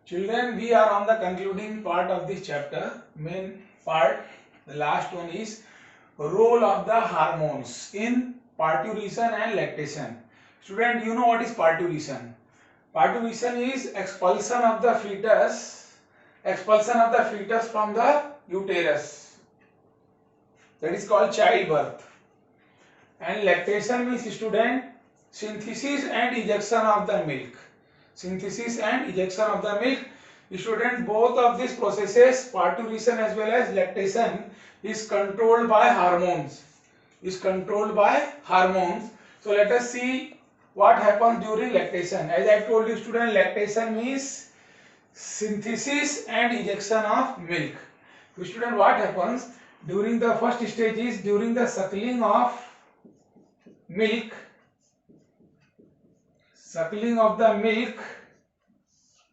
Children, we are on the concluding part of this chapter. Main part, the last one is role of the hormones in parturition and lactation. Student, you know what is parturition? Parturition is expulsion of the fetus from the uterus. That is called childbirth. And lactation means, student, synthesis and ejection of the milk. Synthesis and ejection of the milk. Student, both of these processes, parturition as well as lactation, is controlled by hormones. So let us see what happens during lactation. As I told you, student, lactation means synthesis and ejection of milk. So student, what happens during the first stage is during the suckling of milk,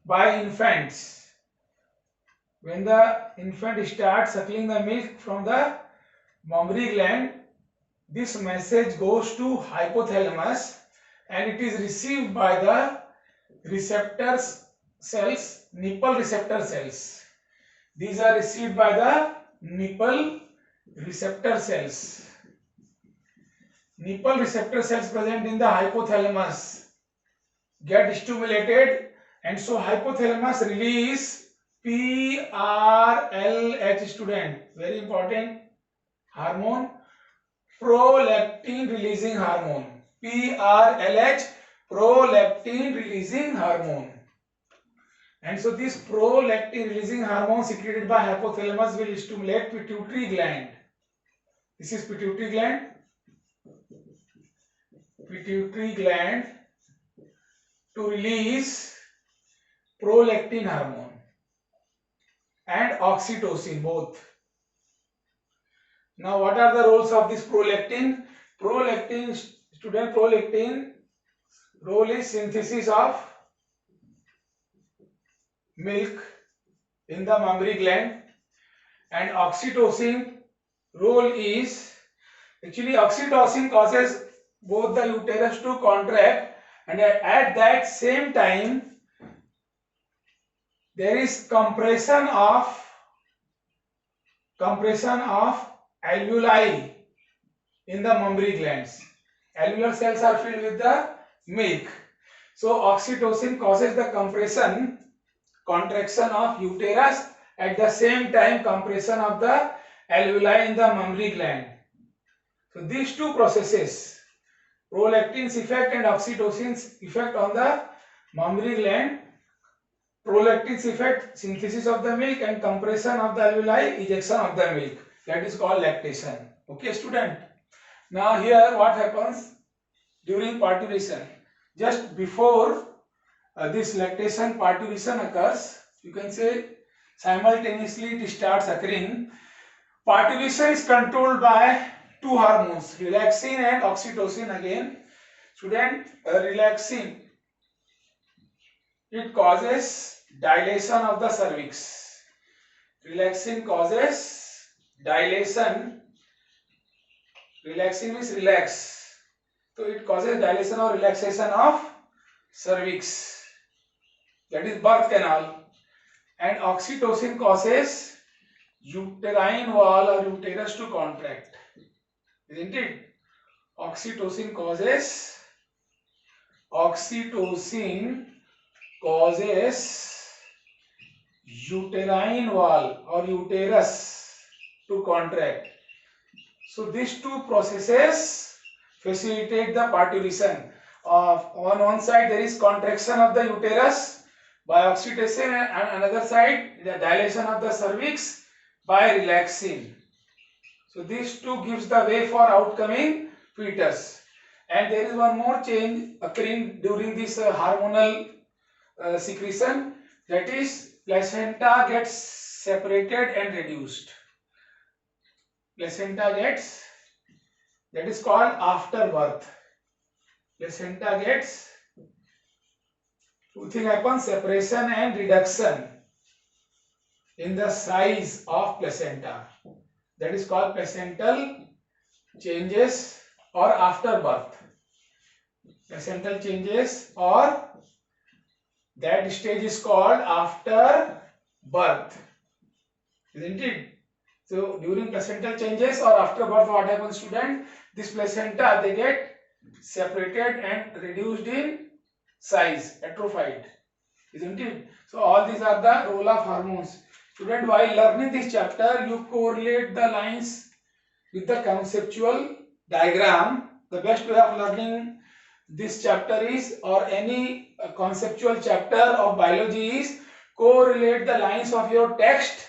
by infants. When the infant starts suckling the milk from the mammary gland, this message goes to hypothalamus and it is received by the nipple receptor cells. These are received by the nipple receptor cells. Nipple receptor cells present in the hypothalamus get stimulated, and so hypothalamus release PRLH, student, very important hormone, prolactin releasing hormone. PRLH, prolactin releasing hormone. And so this prolactin releasing hormone secreted by hypothalamus will stimulate pituitary gland. This is pituitary gland to release prolactin hormone and oxytocin both. Now what are the roles of this prolactin? Prolactin role is synthesis of milk in the mammary gland, and oxytocin role is, actually oxytocin causes both the uterus to contract, and at that same time there is compression of alveoli in the mammary glands. Alveolar cells are filled with the milk. So oxytocin causes the contraction of uterus, at the same time compression of the alveoli in the mammary gland. So these two processes, prolactin's effect and oxytocin's effect on the mammary gland, prolactin's effect synthesis of the milk and compression of the alveoli, ejection of the milk, that is called lactation. Okay student, now here what happens during parturition, just before this lactation parturition occurs, you can say simultaneously it starts occurring. Parturition is controlled by two hormones, relaxin and oxytocin. Again student, relaxin, it causes dilation of the cervix. Relaxin causes dilation. Relaxin means relax, so it causes dilation or relaxation of cervix, that is birth canal. And oxytocin causes uterine wall or uterus to contract, isn't it? Oxytocin causes uterine wall or uterus to contract. So these two processes facilitate the parturition. On one side there is contraction of the uterus by oxytocin, and another side the dilation of the cervix by relaxin. So these two gives the way for outcoming fetus. And there is one more change occurring during this hormonal secretion, that is placenta gets separated and reduced. That is called afterbirth. Placenta gets, two things happen, separation and reduction in the size of placenta. That is called placental changes or afterbirth. Placental changes or That stage is called after birth, isn't it? So during placental changes or after birth, what happens, student? This placenta, they get separated and reduced in size, atrophied, isn't it? So all these are the role of hormones. Student, while learning this chapter, you correlate the lines with the conceptual diagram. The best way of learning this chapter is, or any conceptual chapter of biology is, correlate the lines of your text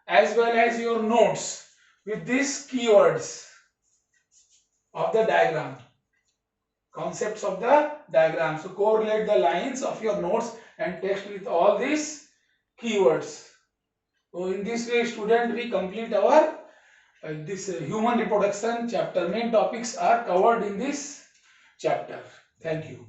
as well as your notes with these keywords of the diagram, concepts of the diagram. So correlate the lines of your notes and text with all these keywords. So in this way, student, we complete our this human reproduction chapter. Main topics are covered in this chapter. Thank you.